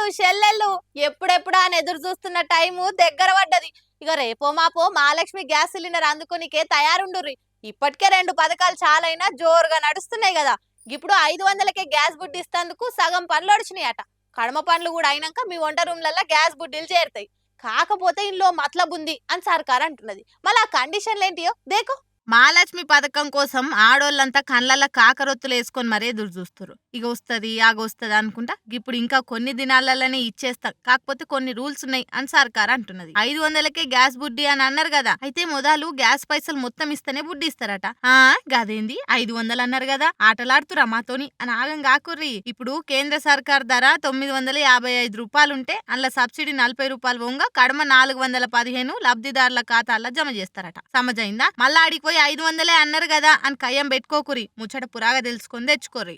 అక్కలు చెల్లెళ్ళు ఎప్పుడెప్పుడా అని ఎదురు చూస్తున్న టైము దగ్గర పడ్డది. ఇక రేపో మాపో మహాలక్ష్మి గ్యాస్ సిలిండర్ అందుకోనికే తయారుండుర్రి. ఇప్పటికే 2 పథకాలు చాలైనా జోరుగా నడుస్తున్నాయి కదా. ఇప్పుడు 500కే గ్యాస్ బుడ్డి ఇస్తందుకు సగం పనులు ఒడిచినాయట. కడమ పనులు కూడా అయినాక మీ వంట రూమ్లలో గ్యాస్ బుడ్డీలు చేరుతాయి. కాకపోతే ఇంట్లో మతలబ్ ఉంది అని సర్కార్ అంటున్నది. మళ్ళీ ఆ కండిషన్లు ఏంటియో దేకో. మహాలక్ష్మి పథకం కోసం ఆడోళ్ళంతా కళ్ళల్లో కాకరొత్తులు వేసుకొని మరీ ఎదురు చూస్తారు. ఇక వస్తుంది ఆగొస్తుంది అనుకుంటా ఇప్పుడు ఇంకా కొన్ని దినాలలోనే ఇచ్చేస్తాం, కాకపోతే కొన్ని రూల్స్ ఉన్నాయి అని సర్కార్ అంటున్నది. 500కే గ్యాస్ బుడ్డి అని అన్నారు కదా, అయితే మొదలు గ్యాస్ పైసలు మొత్తం ఇస్తేనే బుడ్డి ఇస్తారట. గదేంది 500 అన్నారు కదా, ఆటలాడుతురా మాతోని అని ఆగం కాకుర్రి. ఇప్పుడు కేంద్ర సర్కార్ ధర 955 రూపాయలుంటే అందులో సబ్సిడీ 40 రూపాయలు పోగా కడమ 415 లబ్ధిదారుల ఖాతాల్లో జమ చేస్తారట. సమజైందా? మళ్ళా ఆడికి పోయి 500 అన్నారు కదా అని కయ్యం పెట్టుకోకురి, ముచ్చట పురాగా తెలుసుకొని తెచ్చుకోరి.